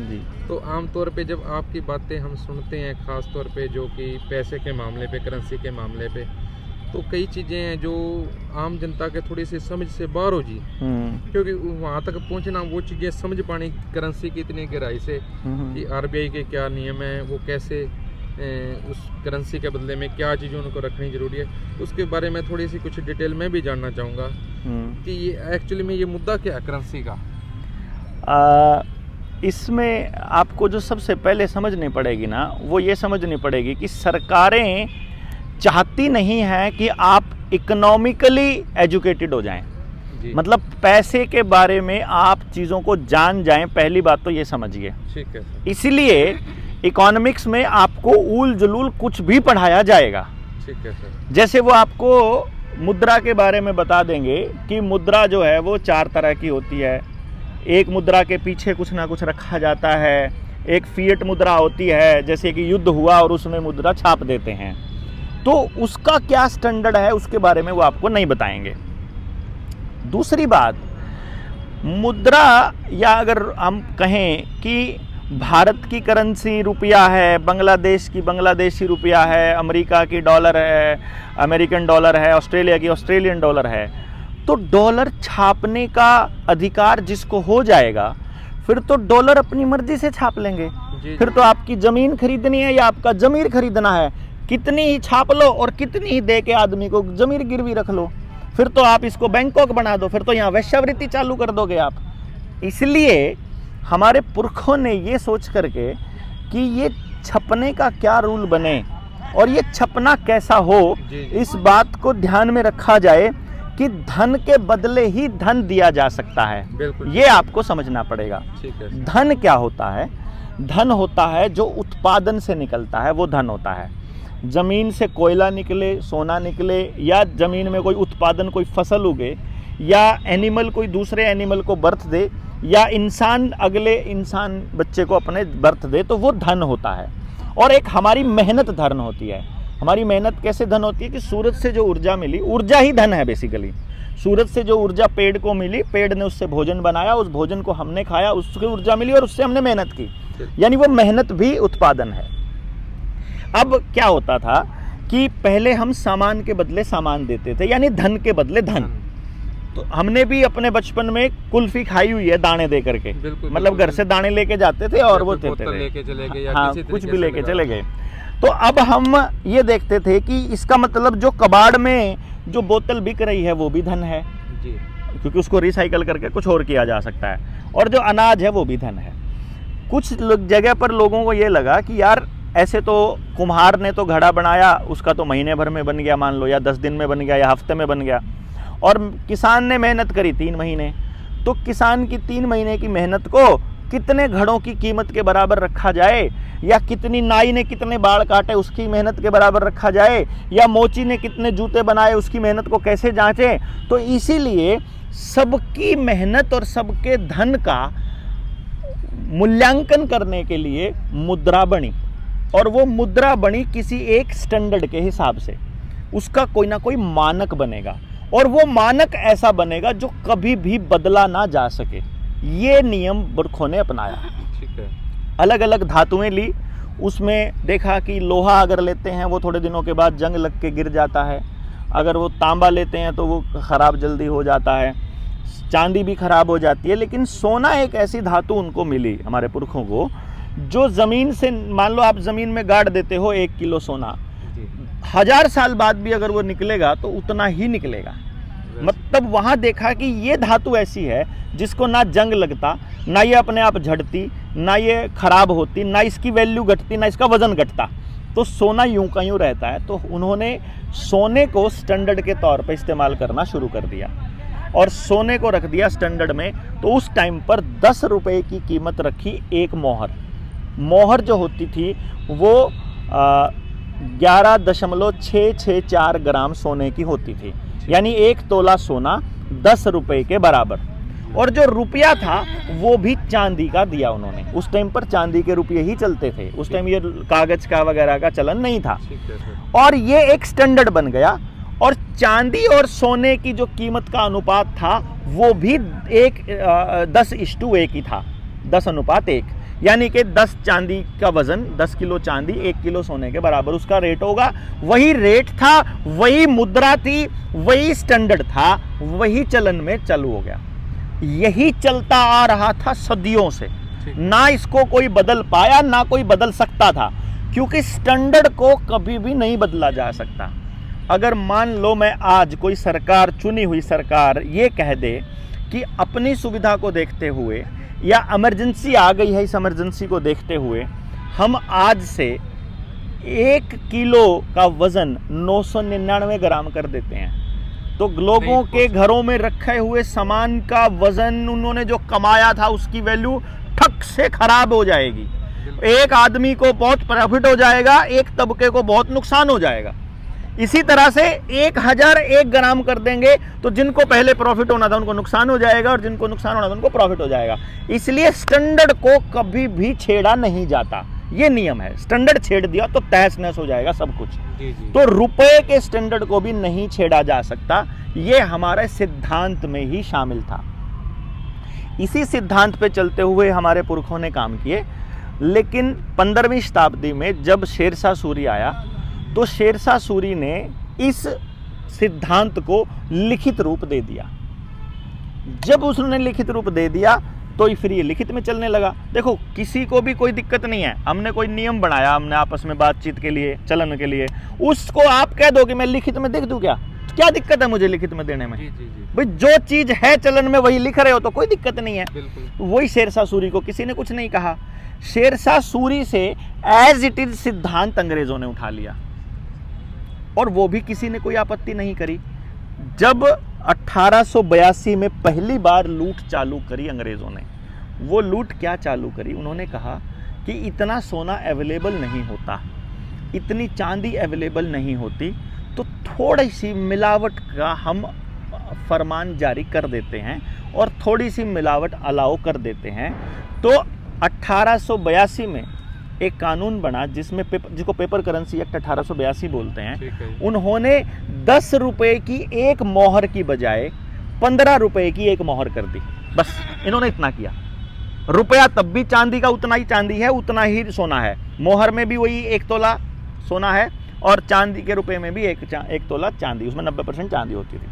जी। तो आमतौर पे जब आपकी बातें हम सुनते हैं, ख़ास तौर पे जो कि पैसे के मामले पे, करेंसी के मामले पे, तो कई चीज़ें हैं जो आम जनता के थोड़ी सी समझ से बाहर हो जी, क्योंकि वहाँ तक पहुँचना, वो चीज़ें समझ पानी करेंसी की इतनी गहराई से कि आरबीआई के क्या नियम है, वो कैसे उस करेंसी के बदले में क्या चीज़ें उनको रखनी ज़रूरी है, उसके बारे में थोड़ी सी कुछ डिटेल में भी जानना चाहूँगा कि ये एक्चुअली में ये मुद्दा क्या है करेंसी का। इसमें आपको जो सबसे पहले समझनी पड़ेगी ना, वो ये समझनी पड़ेगी कि सरकारें चाहती नहीं है कि आप इकोनॉमिकली एजुकेटेड हो जाएं। मतलब पैसे के बारे में आप चीज़ों को जान जाएं, पहली बात तो ये समझिए। ठीक है। इसलिए इकोनॉमिक्स में आपको ऊल जुलूल कुछ भी पढ़ाया जाएगा। ठीक है सर। जैसे वो आपको मुद्रा के बारे में बता देंगे कि मुद्रा जो है वो 4 तरह की होती है। एक मुद्रा के पीछे कुछ ना कुछ रखा जाता है। एक फिएट मुद्रा होती है, जैसे कि युद्ध हुआ और उसमें मुद्रा छाप देते हैं, तो उसका क्या स्टैंडर्ड है उसके बारे में वो आपको नहीं बताएंगे। दूसरी बात, मुद्रा, या अगर हम कहें कि भारत की करेंसी रुपया है, बांग्लादेश की बांग्लादेशी रुपया है, अमेरिका की डॉलर है, अमेरिकन डॉलर है, ऑस्ट्रेलिया की ऑस्ट्रेलियन डॉलर है, तो डॉलर छापने का अधिकार जिसको हो जाएगा, फिर तो डॉलर अपनी मर्जी से छाप लेंगे। फिर तो आपकी ज़मीन खरीदनी है या आपका ज़मीर खरीदना है, कितनी ही छाप लो और कितनी ही दे के आदमी को ज़मीर गिरवी रख लो, फिर तो आप इसको बैंकॉक बना दो, फिर तो यहाँ वेश्यावृत्ति चालू कर दोगे आप। इसलिए हमारे पुरखों ने ये सोच करके कि ये छपने का क्या रूल बने और ये छपना कैसा हो, इस बात को ध्यान में रखा जाए कि धन के बदले ही धन दिया जा सकता है। ये आपको समझना पड़ेगा। धन क्या होता है? धन होता है जो उत्पादन से निकलता है, वो धन होता है। ज़मीन से कोयला निकले, सोना निकले, या ज़मीन में कोई उत्पादन, कोई फसल उगे, या एनिमल कोई दूसरे एनिमल को बर्थ दे, या इंसान अगले इंसान बच्चे को अपने बर्थ दे, तो वो धन होता है। और एक हमारी मेहनत धन होती है। हमारी मेहनत कैसे धन होती है कि सूरज से जो ऊर्जा मिली, ऊर्जा ही धन है बेसिकली। सूरज से जो ऊर्जा पेड़ को मिली, पेड़ ने उससे भोजन बनाया, उस भोजन को हमने खाया, उसकी ऊर्जा मिली और उससे हमने मेहनत की, यानी वो मेहनत भी उत्पादन है। अब क्या होता था कि पहले हम सामान के बदले सामान देते थे, यानी धन के बदले धन। तो हमने भी अपने बचपन में कुल्फी खाई हुई है दाने दे करके, मतलब घर से दाने लेके जाते थे और वो देते थे, हाँ, कुछ भी लेके चले गए। तो अब हम ये देखते थे कि इसका मतलब जो कबाड़ में जो बोतल बिक रही है वो भी धन है जी, क्योंकि उसको रिसाइकल करके कुछ और किया जा सकता है, और जो अनाज है वो भी धन है। कुछ जगह पर लोगों को ये लगा कि यार ऐसे तो कुम्हार ने तो घड़ा बनाया, उसका तो महीने भर में बन गया मान लो, या 10 दिन में बन गया, या हफ्ते में बन गया, और किसान ने मेहनत करी 3 महीने, तो किसान की 3 महीने की मेहनत को कितने घड़ों की कीमत के बराबर रखा जाए, या कितनी नाई ने कितने बाल काटे उसकी मेहनत के बराबर रखा जाए, या मोची ने कितने जूते बनाए उसकी मेहनत को कैसे जांचें। तो इसीलिए सबकी मेहनत और सबके धन का मूल्यांकन करने के लिए मुद्रा बनी, और वो मुद्रा बनी किसी एक स्टैंडर्ड के हिसाब से। उसका कोई ना कोई मानक बनेगा, और वो मानक ऐसा बनेगा जो कभी भी बदला ना जा सके। ये नियम पुरखों ने अपनाया। ठीक है। अलग अलग धातुएं ली, उसमें देखा कि लोहा अगर लेते हैं वो थोड़े दिनों के बाद जंग लग के गिर जाता है, अगर वो तांबा लेते हैं तो वो ख़राब जल्दी हो जाता है, चांदी भी ख़राब हो जाती है। लेकिन सोना एक ऐसी धातु उनको मिली हमारे पुरखों को, जो ज़मीन से, मान लो आप ज़मीन में गाड़ देते हो 1 किलो सोना, 1000 साल बाद भी अगर वो निकलेगा तो उतना ही निकलेगा। मतलब वहाँ देखा कि ये धातु ऐसी है जिसको ना जंग लगता, ना ये अपने आप झड़ती, ना ये खराब होती, ना इसकी वैल्यू घटती, ना इसका वजन घटता, तो सोना यूं का यूं रहता है। तो उन्होंने सोने को स्टैंडर्ड के तौर पर इस्तेमाल करना शुरू कर दिया और सोने को रख दिया स्टैंडर्ड में। तो उस टाइम पर 10 रुपये की कीमत रखी एक मोहर। मोहर जो होती थी वो 11.664 ग्राम सोने की होती थी, यानी 1 तोला सोना 10 रुपये के बराबर। और जो रुपया था वो भी चांदी का दिया उन्होंने। उस टाइम पर चांदी के रुपये ही चलते थे, उस टाइम ये कागज का वगैरह का चलन नहीं था। और ये एक स्टैंडर्ड बन गया। और चांदी और सोने की जो कीमत का अनुपात था वो भी 10:1 ही था, 10:1, यानी कि 10 चांदी का वजन, 10 किलो चांदी 1 किलो सोने के बराबर उसका रेट होगा। वही रेट था, वही मुद्रा थी, वही स्टैंडर्ड था, वही चलन में चालू हो गया। यही चलता आ रहा था सदियों से, ना इसको कोई बदल पाया, ना कोई बदल सकता था, क्योंकि स्टैंडर्ड को कभी भी नहीं बदला जा सकता। अगर मान लो मैं आज कोई सरकार, चुनी हुई सरकार ये कह दे कि अपनी सुविधा को देखते हुए या इमरजेंसी आ गई है, इस इमरजेंसी को देखते हुए हम आज से 1 किलो का वजन 999 ग्राम कर देते हैं, तो लोगों के घरों में रखे हुए सामान का वजन, उन्होंने जो कमाया था उसकी वैल्यू ठक से खराब हो जाएगी। एक आदमी को बहुत प्रॉफिट हो जाएगा, एक तबके को बहुत नुकसान हो जाएगा। इसी तरह से 1001 ग्राम कर देंगे तो जिनको पहले प्रॉफिट होना था उनको नुकसान हो जाएगा, और जिनको नुकसान होना था उनको प्रॉफिट हो जाएगा। इसलिए स्टैंडर्ड को कभी भी छेड़ा नहीं जाता, ये नियम है। स्टैंडर्ड छेड़ दिया तो तहस नहस हो जाएगा सब कुछ। तो रुपए के स्टैंडर्ड को भी नहीं छेड़ा जा सकता, ये हमारे सिद्धांत में ही शामिल था। इसी सिद्धांत पे चलते हुए हमारे पुरखों ने काम किए। लेकिन 15वीं शताब्दी में जब शेरशाह सूरी आया तो शेरशाह सूरी ने इस सिद्धांत को लिखित रूप दे दिया। जब उसने लिखित रूप दे दिया तो फिर ये लिखित में चलने लगा। देखो, किसी को भी कोई दिक्कत नहीं है, हमने कोई नियम बनाया, हमने आपस में बातचीत के लिए, चलन के लिए, उसको आप कह दो कि मैं लिखित में देख दूं, क्या दिक्कत है मुझे लिखित में देने में? भाई जो चीज है चलन में वही लिख रहे हो तो कोई दिक्कत नहीं है। वही शेरशाह सूरी को किसी ने कुछ नहीं कहा। शेरशाह सूरी से एज इट इज सिद्धांत अंग्रेजों ने उठा लिया और वो भी किसी ने कोई आपत्ति नहीं करी। जब 1882 में पहली बार लूट चालू करी अंग्रेजों ने, वो लूट क्या चालू करी? उन्होंने कहा कि इतना सोना अवेलेबल नहीं होता, इतनी चांदी अवेलेबल नहीं होती, तो थोड़ी सी मिलावट का हम फरमान जारी कर देते हैं और थोड़ी सी मिलावट अलाउ कर देते हैं। तो 1882 में एक कानून बना जिसको पेपर करेंसी एक्ट 1882 बोलते हैं। उन्होंने 10 रुपए की एक मोहर की बजाय 15 रुपए की एक मोहर कर दी। बस इन्होंने इतना किया। रुपया तब भी चांदी का उतना ही चांदी है, उतना ही सोना है। मोहर में भी वही 1 तोला सोना है और चांदी के रुपए में भी एक तोला चांदी, उसमें 90% चांदी होती थी।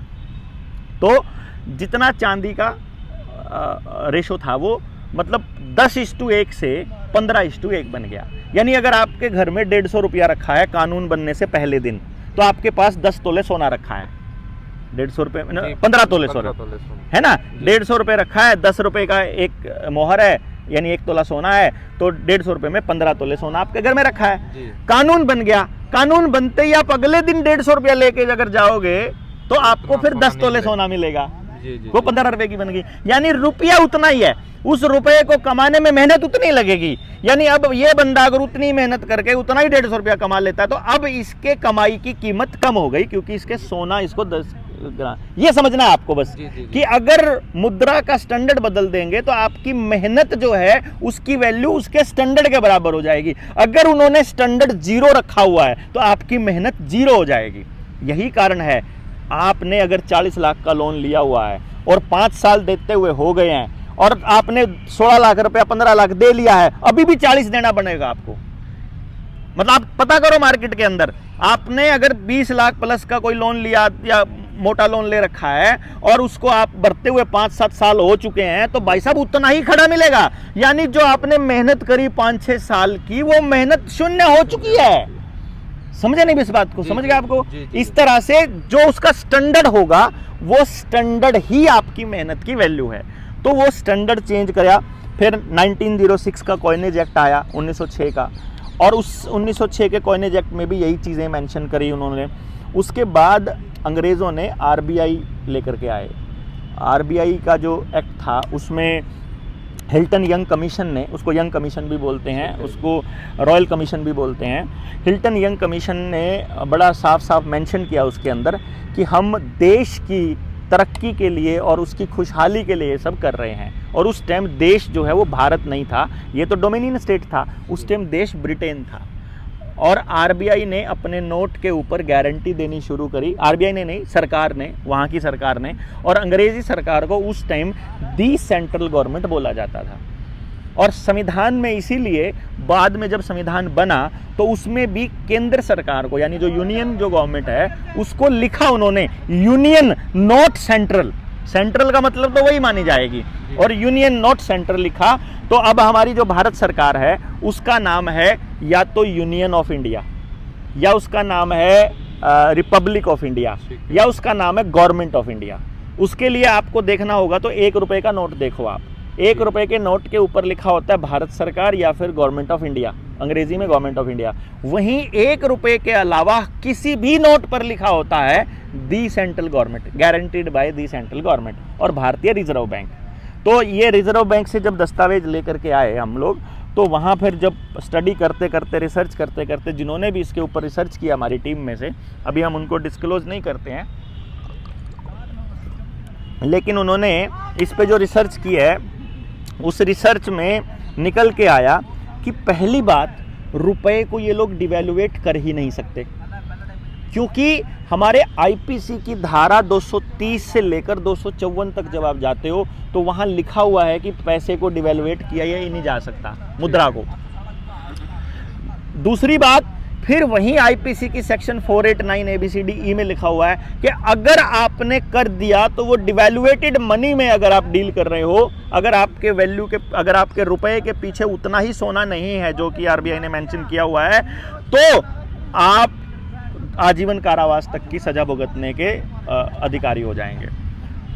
तो जितना चांदी का रेशो था वो मतलब 10:1 से 15:1 बन गया। यानी अगर आपके घर में 150 रुपया रखा है कानून बनने से पहले दिन, तो आपके पास 10 तोले सोना रखा है। 150 रुपये, 15 तोले सोना है ना, 150 रुपये रखा है, 10 रुपये का एक मोहर है, यानी 1 तोला सोना है, तो 150 रुपये में 15 तोले सोना आपके घर में रखा है। कानून बन गया। कानून बनते ही आप अगले दिन 150 रुपया लेके अगर जाओगे तो आपको फिर 10 तोले सोना मिलेगा। वो 15 रुपए की बन गई। यानी रुपया उतना ही है, उस रुपये को कमाने में मेहनत उतनी लगेगी। यानी अब ये बंदा अगर उतनी मेहनत करके उतना ही 150 रुपया कमा लेता है तो अब इसके कमाई की कीमत कम हो गई, क्योंकि इसके सोना इसको 10 ग्राम। ये समझना है आपको बस कि अगर मुद्रा का स्टैंडर्ड बदल देंगे तो आपकी मेहनत जो है उसकी वैल्यू उसके स्टैंडर्ड के बराबर हो जाएगी। अगर उन्होंने स्टैंडर्ड 0 रखा हुआ है तो आपकी मेहनत 0 हो जाएगी। यही कारण है, आपने अगर 40 लाख का लोन लिया हुआ है और 5 साल देते हुए हो गए हैं और आपने 16 लाख रुपया 15 लाख दे लिया है, अभी भी 40 देना पड़ेगा आपको। मतलब आप पता करो मार्केट के अंदर, आपने अगर 20 लाख प्लस का कोई लोन लिया या मोटा लोन ले रखा है और उसको आप भरते हुए 5-7 साल हो चुके हैं, तो भाई साहब उतना ही खड़ा मिलेगा। यानी जो आपने मेहनत करी 5-6 साल की, वो मेहनत शून्य हो चुकी है। समझे नहीं इस बात को? समझ गए आपको? इस तरह से जो उसका स्टैंडर्ड होगा वो स्टैंडर्ड ही आपकी मेहनत की वैल्यू है। तो वो स्टैंडर्ड चेंज किया। फिर 1906 का कॉइनेज एक्ट आया, 1906 का, और उस 1906 के कॉइनेज एक्ट में भी यही चीज़ें मेंशन करी उन्होंने। उसके बाद अंग्रेज़ों ने आरबीआई लेकर के आए। आरबीआई का जो एक्ट था उसमें हिल्टन यंग कमीशन ने, उसको यंग कमीशन भी बोलते हैं, उसको रॉयल कमीशन भी बोलते हैं, हिल्टन यंग कमीशन ने बड़ा साफ साफ मेंशन किया उसके अंदर कि हम देश की तरक्की के लिए और उसकी खुशहाली के लिए सब कर रहे हैं। और उस टाइम देश जो है वो भारत नहीं था, ये तो डोमिनियन स्टेट था, उस टाइम देश ब्रिटेन था। और आरबीआई ने अपने नोट के ऊपर गारंटी देनी शुरू करी। आरबीआई ने नहीं, सरकार ने, वहाँ की सरकार ने। और अंग्रेज़ी सरकार को उस टाइम दी सेंट्रल गवर्नमेंट बोला जाता था। और संविधान में इसीलिए बाद में जब संविधान बना तो उसमें भी केंद्र सरकार को, यानी जो यूनियन जो गवर्नमेंट है, उसको लिखा उन्होंने यूनियन नॉट सेंट्रल। सेंट्रल का मतलब तो वही मानी जाएगी, और यूनियन नॉट सेंट्रल लिखा। तो अब हमारी जो भारत सरकार है उसका नाम है या तो यूनियन ऑफ इंडिया, या उसका नाम है रिपब्लिक ऑफ इंडिया, या उसका नाम है गवर्नमेंट ऑफ इंडिया। उसके लिए आपको देखना होगा तो 1 रुपए का नोट देखो आप, 1 रुपए के नोट के ऊपर लिखा होता है भारत सरकार या फिर गवर्नमेंट ऑफ इंडिया, अंग्रेजी में गवर्नमेंट ऑफ इंडिया। वहीं 1 रुपए के अलावा किसी भी नोट पर लिखा होता है the central government, guaranteed by the central government और भारतीय रिजर्व बैंक। तो ये रिजर्व बैंक से जब दस्तावेज लेकर के आए हम लोग, तो वहाँ फिर जब स्टडी करते करते, रिसर्च करते करते, जिन्होंने भी इसके ऊपर रिसर्च किया हमारी टीम में से, अभी हम उनको डिस्क्लोज नहीं करते हैं, लेकिन उन्होंने इस पे जो रिसर्च की है उस रिसर्च में निकल के आया कि पहली बात, रुपए को ये लोग डिवैल्यूएट कर ही नहीं सकते, क्योंकि हमारे आईपीसी की धारा 230 से लेकर 254 तक जब आप जाते हो तो वहाँ लिखा हुआ है कि पैसे को डिवैल्यूएट किया ही नहीं जा सकता, मुद्रा को। दूसरी बात, फिर वहीं आईपीसी की सेक्शन 489 ABCDE में लिखा हुआ है कि अगर आपने कर दिया तो वो डिवैल्यूएटेड मनी में अगर आप डील कर रहे हो, अगर आपके वैल्यू के, अगर आपके रुपए के पीछे उतना ही सोना नहीं है जो कि आरबीआई ने मेंशन किया हुआ है, तो आप आजीवन कारावास तक की सजा भुगतने के अधिकारी हो जाएंगे।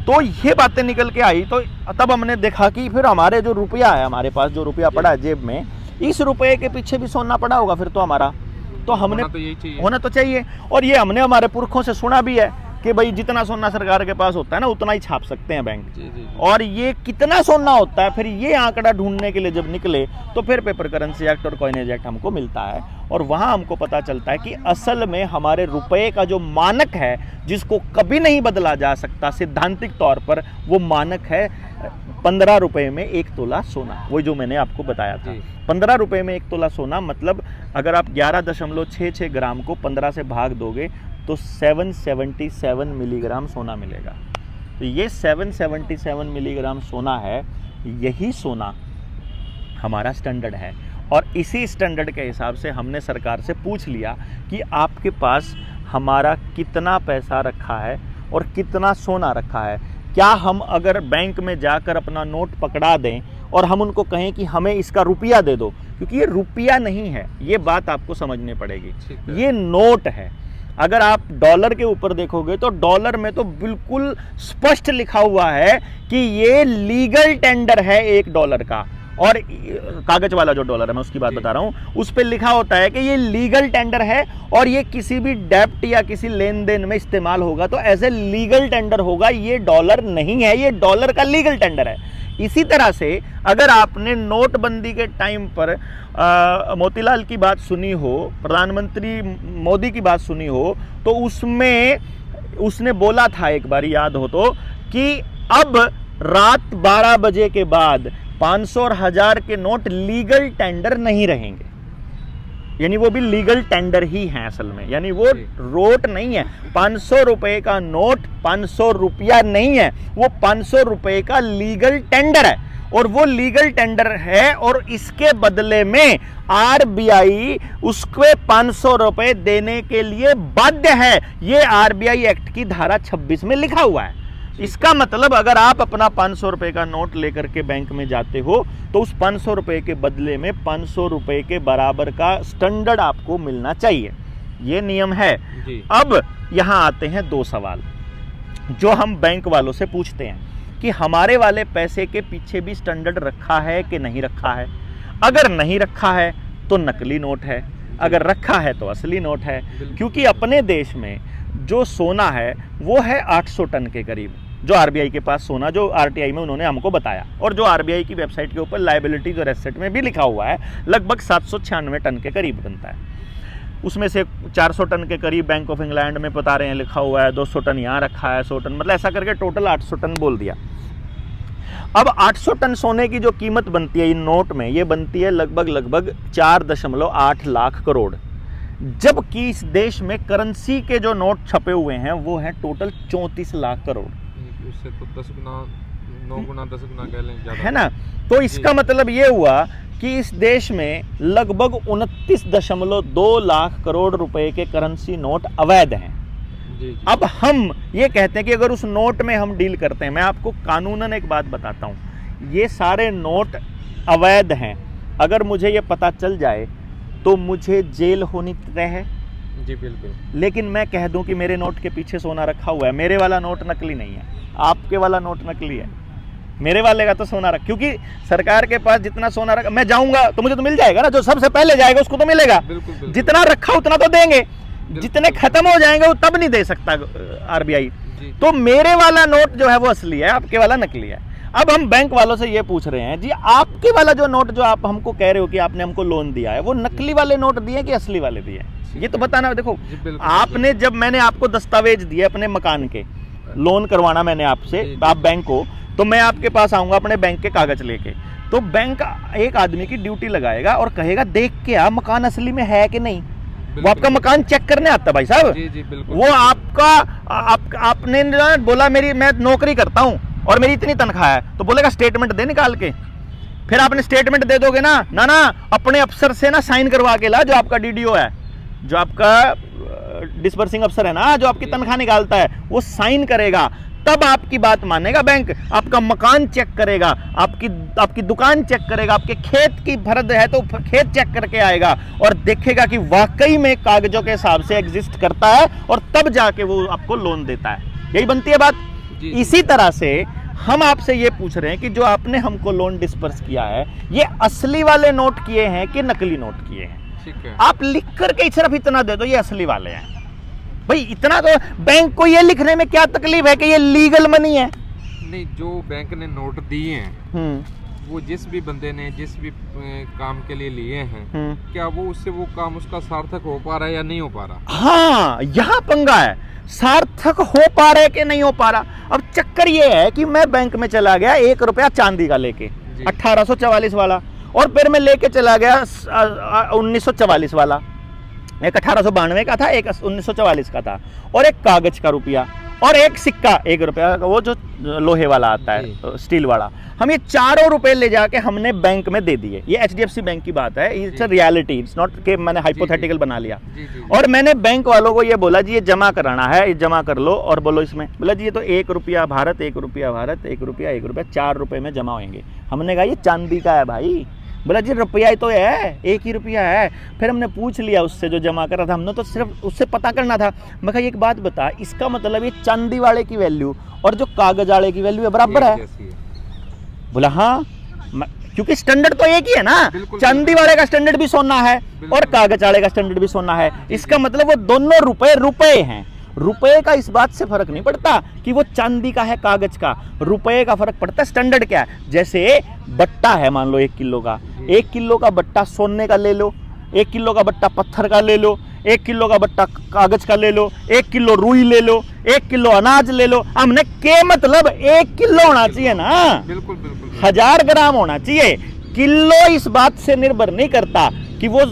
तो ये बातें निकल के आई, तो तब हमने देखा कि फिर हमारे जो रुपया है, हमारे पास जो रुपया पड़ा है जेब में, इस रुपये के पीछे भी सोना पड़ा होगा फिर तो हमारा, तो हमने होना तो चाहिए। और ये हमने हमारे पुरखों से सुना भी है कि भाई जितना सोना सरकार के पास होता है ना उतना ही छाप सकते हैं बैंक। जी। और ये कितना सोना होता है, फिर ये आंकड़ा ढूंढने के लिए जब निकले तो फिर पेपर करेंसी एक्ट और कॉइनेज एक्ट हमको मिलता है, और वहाँ हमको पता चलता है कि असल में हमारे रुपए का जो मानक है, जिसको कभी नहीं बदला जा सकता सिद्धांतिक तौर पर, वो मानक है 15 रुपए में 1 तोला सोना। वही जो मैंने आपको बताया था, 15 रुपए में 1 तोला सोना, मतलब अगर आप 11.66 ग्राम को 15 से भाग दोगे तो 777 मिलीग्राम सोना मिलेगा। तो ये 777 मिलीग्राम सोना है, यही सोना हमारा स्टैंडर्ड है। और इसी स्टैंडर्ड के हिसाब से हमने सरकार से पूछ लिया कि आपके पास हमारा कितना पैसा रखा है और कितना सोना रखा है। क्या हम अगर बैंक में जाकर अपना नोट पकड़ा दें और हम उनको कहें कि हमें इसका रुपया दे दो, क्योंकि ये रुपया नहीं है, ये बात आपको समझनी पड़ेगी, ये नोट है। अगर आप डॉलर के ऊपर देखोगे तो डॉलर में तो बिल्कुल स्पष्ट लिखा हुआ है कि ये लीगल टेंडर है $1 का, और कागज वाला जो डॉलर है मैं उसकी बात बता रहा हूं, उस पर लिखा होता है कि ये लीगल टेंडर है और ये किसी भी डेब्ट या किसी लेन देन में इस्तेमाल होगा तो एज ए लीगल टेंडर होगा, ये डॉलर नहीं है, ये डॉलर का लीगल टेंडर है। इसी तरह से अगर आपने नोटबंदी के टाइम पर मोतीलाल की बात सुनी हो, प्रधानमंत्री मोदी की बात सुनी हो, तो उसमें उसने बोला था, एक बार याद हो तो, कि अब रात 12 बजे के बाद 500 और 1000 के नोट लीगल टेंडर नहीं रहेंगे, यानी वो भी लीगल टेंडर ही हैं असल में, यानी वो रोट नहीं है। 500 रुपए का नोट 500 रुपया नहीं है, वो 500 रुपए का लीगल टेंडर है, और वो लीगल टेंडर है, और इसके बदले में आरबीआई उसके 500 रुपए देने के लिए बाध्य है। ये आरबीआई एक्ट की धारा 26 में लिखा हुआ है। इसका मतलब अगर आप अपना 500 रुपए का नोट लेकर के बैंक में जाते हो तो उस 500 रुपए के बदले में 500 रुपए के बराबर का स्टैंडर्ड आपको मिलना चाहिए, ये नियम है। अब यहाँ आते हैं 2 सवाल जो हम बैंक वालों से पूछते हैं कि हमारे वाले पैसे के पीछे भी स्टैंडर्ड रखा है कि नहीं रखा है। अगर नहीं रखा है तो नकली नोट है, अगर रखा है तो असली नोट है। क्योंकि अपने देश में जो सोना है वो है 800 टन के करीब, जो आरबीआई के पास सोना, जो आरटीआई में उन्होंने हमको बताया, और जो आरबीआई की वेबसाइट के ऊपर लायबिलिटीज और एसेट में भी लिखा हुआ है, लगभग 796 टन के करीब बनता है। उसमें से 400 टन के करीब बैंक ऑफ इंग्लैंड में बता रहे हैं लिखा हुआ है, 200 टन यहाँ रखा है, 100 टन, मतलब ऐसा करके टोटल 800 टन बोल दिया। अब 800 टन सोने की जो कीमत बनती है इन नोट में, ये बनती है लगभग 4.8 लाख करोड़, जबकि इस देश में करेंसी के जो नोट छपे हुए हैं वो हैं टोटल 34 लाख करोड़। उससे तो 10 गुना 9 गुना 10 गुना कह लें ज्यादा है ना। तो इसका मतलब ये हुआ कि इस देश में लगभग 29.2 लाख करोड़ रुपए के करेंसी नोट अवैध हैं। जी। अब हम ये कहते हैं कि अगर उस नोट में हम डील करते हैं, मैं आपको कानूनन एक बात बताता हूँ, ये सारे नोट अवैध हैं। अगर मुझे ये पता चल जाए तो मुझे जेल होनी तय है। जी बिल्कुल। लेकिन मैं कह दूं कि मेरे नोट के पीछे सोना रखा हुआ है, मेरे वाला नोट नकली नहीं है, आपके वाला नोट नकली है, मेरे वाले का तो सोना रख, क्योंकि सरकार के पास जितना सोना रखा, मैं जाऊंगा तो मुझे तो मिल जाएगा ना, जो सबसे पहले जाएगा उसको तो मिलेगा। बिल्कुल, बिल्कुल। जितना रखा उतना तो देंगे, जितने खत्म हो जाएंगे वो तब नहीं दे सकता आरबीआई। तो मेरे वाला नोट जो है वो असली है, आपके वाला नकली है। अब हम बैंक वालों से ये पूछ रहे हैं, जी आपके वाला जो नोट जो आप हमको कह रहे हो कि आपने हमको लोन दिया है, वो नकली वाले नोट दिए कि असली वाले दिए? ये तो बताना। देखो आपने, जब मैंने आपको दस्तावेज दिए अपने मकान के, लोन करवाना मैंने आपसे, आप बैंक को, तो मैं आपके पास आऊंगा अपने बैंक के कागज लेके, तो बैंक एक आदमी की ड्यूटी लगाएगा और कहेगा देख के आ मकान असली में है कि नहीं। वो आपका मकान चेक करने आता है भाई साहब। जी जी बिल्कुल। वो आपने बोला मेरी मैं नौकरी करता हूँ और मेरी इतनी तनख्वाह है, तो बोलेगा स्टेटमेंट दे निकाल के। फिर आपने स्टेटमेंट दे दोगे ना, ना अपने अफसर से ना साइन करवा के ला, जो आपका डीडीओ है, जो आपका डिस्बर्सिंग अफसर है ना, जो आपकी तनख्वाह निकालता है, वो साइन करेगा, तब आपकी बात मानेगा बैंक। आपका मकान चेक करेगा, आपकी दुकान चेक करेगा, आपके खेत की फर्द है तो खेत चेक करके आएगा और देखेगा कि वाकई में कागजों के हिसाब से एग्जिस्ट करता है, और तब जाके वो आपको लोन देता है। यही बनती है बात। इसी तरह से हम आपसे ये पूछ रहे हैं कि जो आपने हमको लोन डिस्पर्स किया है, ये असली वाले नोट किए हैं कि नकली नोट किए हैं? ठीक है। आप लिख करके सिर्फ इतना दे दो ये असली वाले हैं। भाई इतना तो बैंक को ये लिखने में क्या तकलीफ है कि ये लीगल मनी है? नहीं, जो बैंक ने नोट दिए हैं वो जिस भी बंदे ने जिस भी काम के लिए लिए हैं, क्या वो उससे वो काम उसका सार्थक हो पा रहा है या नहीं हो पा रहा? हाँ, यहाँ पंगा है, सार्थक हो पा रहा है कि नहीं हो पा रहा। अब चक्कर ये है कि मैं बैंक में चला गया 1 रुपया चांदी का लेके, 1844 वाला, और फिर मैं लेके चला गया 1944 वाला, एक 1892 का था, एक 1944 का था, और एक कागज का रुपया और एक सिक्का 1 रुपया का, वो जो लोहे वाला आता है, स्टील वाला। हम ये चारों रुपए ले जाके हमने बैंक में दे दिए। ये HDFC बैंक की बात है, it's a reality, it's not कि मैंने हाइपोथेटिकल बना लिया। और मैंने बैंक वालों को ये बोला जी ये जमा कराना है, ये जमा कर लो, और बोलो इसमें, बोला जी ये तो 1 रुपया भारत, 1 रुपया भारत, 1 रुपया 1 रुपया, 4 रुपए में जमा होंगे। हमने कहा ये चांदी का है भाई। बोला जी रुपया ही तो है, 1 ही रुपया है। फिर हमने पूछ लिया उससे जो जमा कर रहा था, हमने तो सिर्फ उससे पता करना था। मैं कहा एक बात बता, इसका मतलब ये चांदी वाले की वैल्यू और जो कागज वाले की वैल्यू बराबर है? बोला हाँ, क्योंकि स्टैंडर्ड तो एक ही है ना, चांदी वाले का स्टैंडर्ड भी सोना है और कागज वाले का स्टैंडर्ड भी सोना है। इसका मतलब वो दोनों रुपए हैं। रुपए का इस बात से फर्क नहीं पड़ता कि वो चांदी का है कागज का, रुपए का फर्क पड़ता है स्टैंडर्ड क्या है। जैसे बट्टा है, मान लो 1 किलो का, 1 किलो का बट्टा सोने का ले लो, 1 किलो का बट्टा पत्थर का ले लो, 1 किलो का बट्टा कागज का ले लो, 1 किलो रुई ले लो, 1 किलो अनाज ले लो। हमने के मतलब 1 किलो होना चाहिए ना, बिल्कुल बिल्कुल 1000 ग्राम होना चाहिए। किलो इस बात से निर्भर नहीं करता कि वो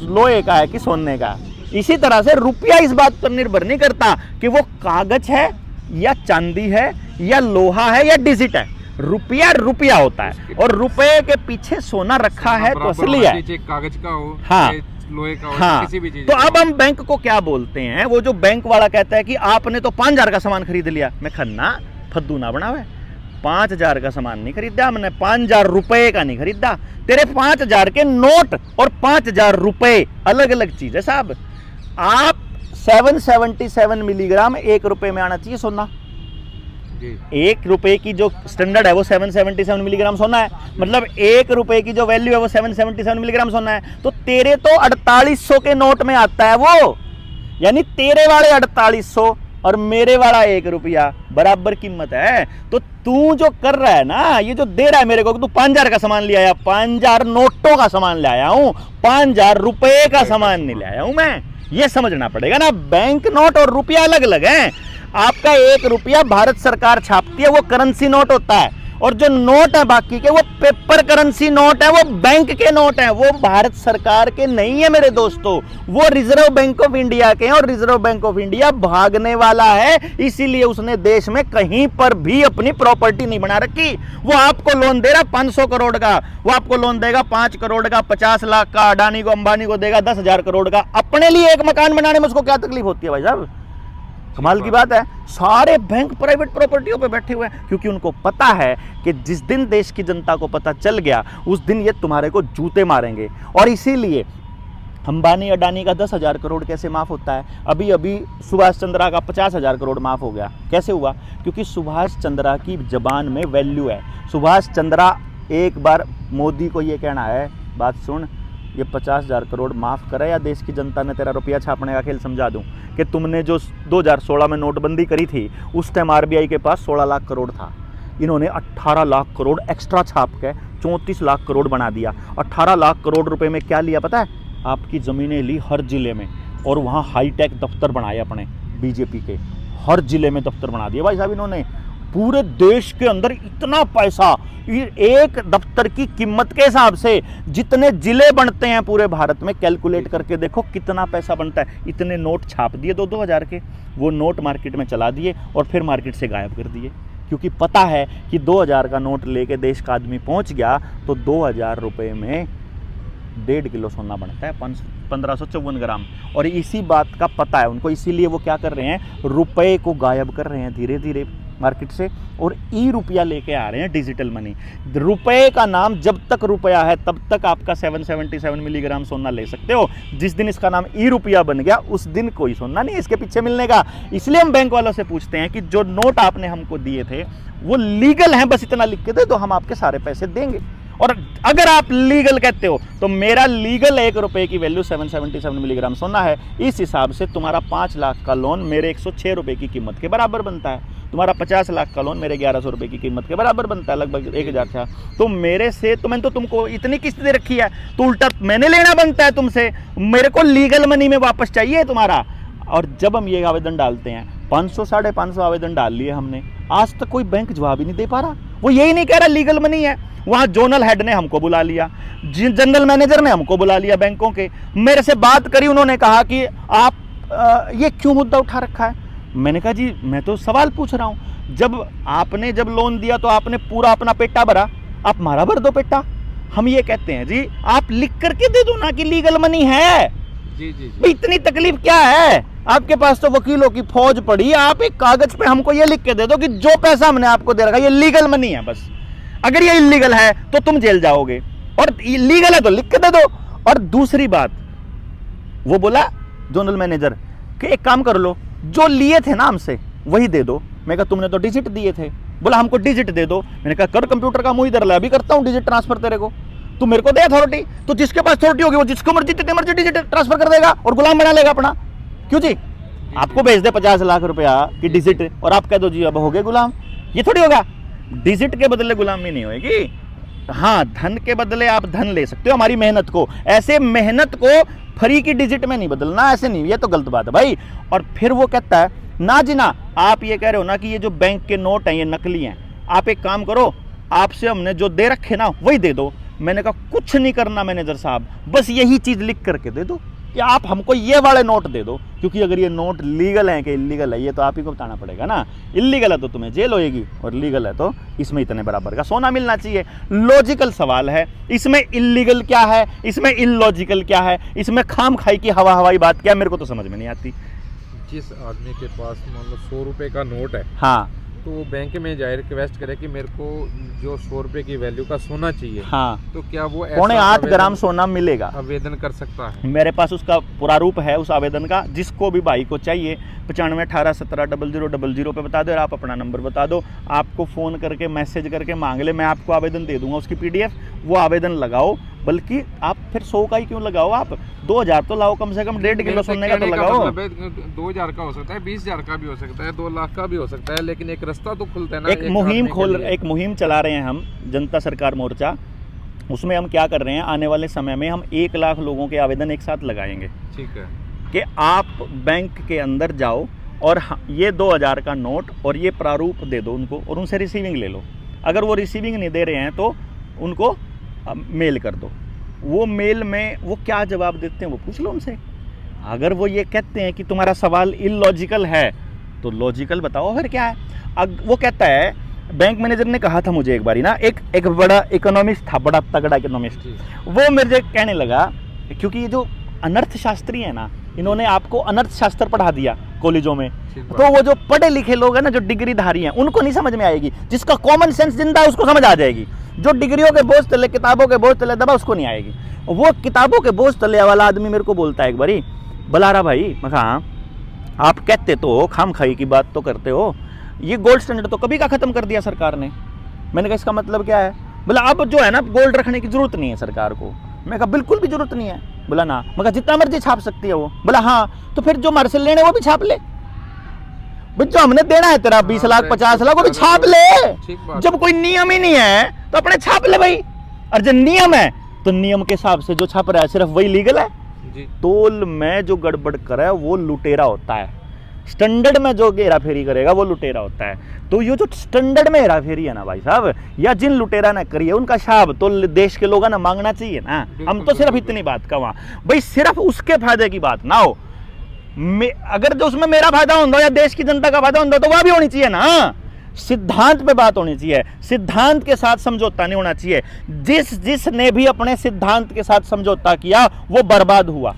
लोहे का है कि सोने का। इसी तरह से रुपया इस बात पर निर्भर नहीं करता कि वो कागज है या चांदी है या लोहा है या डिजिट है। रुपया रुपया होता है, और रुपए के पीछे सोना रखा है तो असली है, कागज का हो, हाँ, लोहे का हो, हाँ। किसी भी चीज। तो अब हम बैंक को क्या बोलते हैं, वो जो बैंक वाला कहता है कि आपने तो 5000 का सामान खरीद लिया। मैं खन्ना फद्दू ना बनावे, 5000 का सामान नहीं खरीदा हमने, 5000 रुपए का नहीं खरीदा। तेरे 5000 के नोट और 5000 रुपए अलग अलग चीज है साहब। आप 777 मिलीग्राम 1 रुपए में आना चाहिए सोना। 1 रुपए की जो स्टैंडर्ड है वो 777 मिलीग्राम सोना है, मतलब 1 रुपए की जो वैल्यू है वो 777 मिलीग्राम सोना है। तो तेरे तो 4800 के नोट में आता है वो, यानी तेरे वाले 4800 और मेरे वाला 1 रुपया बराबर कीमत है। तो तू जो कर रहा है ना, ये जो दे रहा है मेरे को, तू 5000 का सामान ले आया, 5000 नोटों का सामान ले आया हूं, 5000 रुपए का सामान नहीं ले आया हूं मैं। ये समझना पड़ेगा ना, बैंक नोट और रुपया अलग अलग हैं। आपका 1 रुपया भारत सरकार छापती है, वो करेंसी नोट होता है, और जो नोट है बाकी के वो पेपर करेंसी नोट है, वो बैंक के नोट है, वो भारत सरकार के नहीं है मेरे दोस्तों, वो रिजर्व बैंक ऑफ इंडिया के हैं। और रिजर्व बैंक ऑफ इंडिया भागने वाला है, इसीलिए उसने देश में कहीं पर भी अपनी प्रॉपर्टी नहीं बना रखी। वो आपको लोन दे रहा 500 करोड़ का, वो आपको लोन देगा 5 करोड़ का, 50 लाख का, अडानी को अंबानी को देगा 10,000 करोड़ का। अपने लिए एक मकान बनाने में उसको क्या तकलीफ होती है भाई साहब? कमाल की बात है। सारे बैंक प्राइवेट प्रॉपर्टियों पे बैठे हुए हैं, क्योंकि उनको पता है कि जिस दिन देश की जनता को पता चल गया उस दिन ये तुम्हारे को जूते मारेंगे। और इसीलिए अंबानी अडानी का 10,000 करोड़ कैसे माफ होता है? अभी अभी सुभाष चंद्रा का 50,000 करोड़ माफ हो गया। कैसे हुआ? क्योंकि सुभाष चंद्रा की जबान में वैल्यू है। सुभाष चंद्रा एक बार मोदी को ये कहना है, बात सुन, ये 50,000 करोड़ माफ़ करे या देश की जनता ने तेरा रुपया छापने का खेल समझा दूं कि तुमने जो 2016 में नोटबंदी करी थी उस टाइम आरबीआई के पास 16 लाख करोड़ था, इन्होंने 18 लाख करोड़ एक्स्ट्रा छाप के 34 लाख करोड़ बना दिया। 18 लाख करोड़ रुपए में क्या लिया पता है? आपकी ज़मीनें ली हर ज़िले में, और वहाँ हाईटेक दफ्तर बनाए अपने बीजेपी के, हर ज़िले में दफ्तर बना दिए भाई साहब इन्होंने। पूरे देश के अंदर इतना पैसा, एक दफ्तर की कीमत के हिसाब से जितने जिले बनते हैं पूरे भारत में, कैलकुलेट करके देखो कितना पैसा बनता है। इतने नोट छाप दिए 2-2 हज़ार के, वो नोट मार्केट में चला दिए और फिर मार्केट से गायब कर दिए, क्योंकि पता है कि 2,000 का नोट लेके देश का आदमी पहुंच गया तो 2,000 रुपये में 1.5 किलो सोना बनता है, 1554 ग्राम। और इसी बात का पता है उनको, इसीलिए वो क्या कर रहे हैं, रुपए को गायब कर रहे हैं धीरे धीरे मार्केट से, और ई रुपया लेके आ रहे हैं, डिजिटल मनी। रुपए का नाम, जब तक रुपया है तब तक आपका 777 मिलीग्राम सोना ले सकते हो। जिस दिन इसका नाम ई रुपया बन गया उस दिन कोई सोना नहीं इसके पीछे मिलने का। इसलिए हम बैंक वालों से पूछते हैं कि जो नोट आपने हमको दिए थे वो लीगल हैं, बस इतना लिख के दे दो, हम आपके सारे पैसे देंगे। और अगर आप लीगल कहते हो तो मेरा लीगल 1 रुपए की वैल्यू 777 मिलीग्राम सोना है, इस हिसाब से तुम्हारा 5 लाख का लोन मेरे 106 रुपए की कीमत के बराबर बनता है, तुम्हारा 50 लाख का लोन मेरे 1100 रुपए की कीमत के बराबर बनता है, लगभग 1,000 था। तो मेरे से, तो मैंने तो तुमको इतनी किस्त दे रखी है, तो उल्टा मैंने लेना बनता है तुमसे, मेरे को लीगल मनी में वापस चाहिए तुम्हारा। और जब हम ये आवेदन डालते हैं, 500 550 आवेदन डाल लिए हमने, आज तक कोई बैंक जवाब ही नहीं दे पा रहा। वो यही नहीं कह रहा लीगल मनी है। वहाँ जोनल हेड ने हमको बुला लिया, जनरल मैनेजर ने हमको बुला लिया बैंकों के, मेरे से बात करी, उन्होंने कहा कि आप ये क्यों मुद्दा उठा रखा है। मैंने कहा जी मैं तो सवाल पूछ रहा हूँ, जब लोन दिया तो आपने पूरा अपना पेटा भरा, आप मारा भर दो पेटा। हम ये कहते हैं जी आप लिख करके दे दो ना कि लीगल मनी है। जी जी, जी। इतनी तकलीफ क्या है? आपके पास तो वकीलों की फौज पड़ी, आप एक कागज पे हमको ये लिख के दे दो कि जो पैसा हमने आपको दे रखा ये लीगल मनी है बस। अगर ये इलीगल है तो तुम जेल जाओगे, और लीगल है तो लिख के दे दो। और दूसरी बात, वो बोला जोनल मैनेजर कि एक काम कर लो, जो लिए थे ना हमसे वही दे दो। मैं कहा तुमने तो डिजिट दिए थे। बोला हमको डिजिट दे दो। मैंने कहा कर कंप्यूटर का मुंह इधर ला, अभी करता हूँ डिजिट ट्रांसफर तेरे को, तू मेरे को दे अथॉरिटी। तो जिसके पास अथॉरिटी होगी वो जिसको मर्जी जितने मर्जी डिजिट ट्रांसफर कर देगा और गुलाम बना लेगा अपना। क्यों जी? आपको भेज दे 50 लाख रुपया की डिजिट और आप कह दो जी अब हो गए गुलाम, ये थोड़ी होगा। डिजिट के बदले गुलामी नहीं होगी। हाँ, धन के बदले आप धन ले सकते हो, हमारी मेहनत को। ऐसे मेहनत को फ्री की डिजिट में नहीं बदलना, ऐसे नहीं, ये तो गलत बात है भाई। और फिर वो कहता है ना जी ना, आप ये कह रहे हो ना कि ये जो बैंक के नोट हैं ये नकली हैं, आप एक काम करो, आपसे हमने जो दे रखे ना वही दे दो। मैंने कहा कुछ नहीं करना मैनेजर साहब, बस यही चीज लिख करके दे दो कि आप हमको ये वाले नोट दे दो, क्योंकि अगर ये नोट लीगल है कि इलीगल है ये तो आप ही को बताना पड़ेगा ना। इलीगल है तो तुम्हें जेल होएगी और लीगल है तो इसमें इतने बराबर का सोना मिलना चाहिए। लॉजिकल सवाल है, इसमें इलीगल क्या है, इसमें इलॉजिकल क्या है, इसमें खाम खाई की हवाई बात क्या है, मेरे को तो समझ में नहीं आती। जिस आदमी के पास मान लो 100 रुपए का नोट है, हाँ, तो वो बैंक में जाए रिक्वेस्ट करे कि मेरे को जो 100 रुपए की वैल्यू का सोना चाहिए, हाँ, तो क्या वो 8.5 ग्राम सोना मिलेगा? आवेदन कर सकता है? मेरे पास उसका प्रारूप है उस आवेदन का, जिसको भी भाई को चाहिए 95 18 17 0000 पे बता दो और आप अपना नंबर बता दो, आपको फ़ोन करके मैसेज करके मांग ले, मैं आपको आवेदन दे दूंगा उसकी PDF। वो आवेदन लगाओ, बल्कि आप फिर 100 का ही क्यों लगाओ, आप 2000 तो लाओ, कम से कम 1.5 किलो सोने का तो लगाओ। 2000 का हो सकता है, 20,000 का भी हो सकता है, 2 लाख का भी हो सकता है, लेकिन एक रास्ता तो खुलता है ना। एक मुहिम चला रहे हैं हम, जनता सरकार मोर्चा। उसमें हम क्या कर रहे हैं, आने वाले समय में हम 1 लाख लोगों के आवेदन एक साथ लगाएंगे। ठीक है, कि आप बैंक के अंदर जाओ और ये 2000 का नोट और ये प्रारूप दे दो उनको और उनसे रिसीविंग ले लो। अगर वो रिसीविंग नहीं दे रहे हैं तो उनको मेल कर दो। वो मेल में वो क्या जवाब देते हैं वो पूछ लो उनसे। अगर वो ये कहते हैं कि तुम्हारा सवाल इलॉजिकल है तो लॉजिकल बताओ फिर क्या है। वो कहता है, बैंक मैनेजर ने कहा था मुझे एक बारी ना, एक बड़ा इकोनॉमिस्ट था, बड़ा तगड़ा इकोनॉमिस्ट, वो मुझे कहने लगा, क्योंकि ये जो अनर्थशास्त्री है ना, इन्होंने आपको अनर्थशास्त्र पढ़ा दिया कॉलेजों में, तो वो जो पढ़े लिखे लोग हैं ना, जो डिग्रीधारी हैं, उनको नहीं समझ में आएगी। जिसका कॉमन सेंस जिंदा है उसको समझ आ जाएगी। जो डिग्रियों के बोझ तले, किताबों के बोझ तले दबा, उसको नहीं आएगी। वो किताबों के बोझ तले वाला आदमी मेरे को बोलता है एक बारी, बलारा भाई, मैं कहा आप कहते तो खाम खाई की बात तो करते हो, ये गोल्ड स्टैंडर्ड तो कभी का खत्म कर दिया सरकार ने। मैंने कहा इसका मतलब क्या है? बोला अब जो है ना गोल्ड रखने की जरूरत नहीं है सरकार को। मैं कहा बिल्कुल भी जरूरत नहीं है। बोला ना, मैं कहा जितना मर्जी छाप सकती है वो। बोला हाँ, तो फिर जो हमारे से लेने वो भी छाप ले, जो हमने देना है तेरा 20 लाख 50 लाख वो भी छाप ले। जब कोई नियम ही नहीं है तो अपने छाप ले भाई, और जब नियम है तो नियम के हिसाब से जो छाप रहा है सिर्फ वही लीगल है। तोल में जो गड़बड़ करे वो लुटेरा होता है, स्टैंडर्ड में जो हेरा फेरी करेगा वो लुटेरा होता है। तो ये जो स्टैंडर्ड में हेरा फेरी है ना भाई साहब, या जिन लुटेरा ने करी है उनका शाब तो देश के लोगों ने मांगना चाहिए ना। हम तो सिर्फ इतनी बात का वहां भाई, सिर्फ उसके फायदे की बात ना हो, अगर जो उसमें मेरा फायदा होता या देश की जनता का फायदा होता तो वह भी होनी चाहिए ना। सिद्धांत पे बात होनी चाहिए, सिद्धांत के साथ समझौता नहीं होना चाहिए। जिसने भी अपने सिद्धांत के साथ समझौता किया वो बर्बाद हुआ।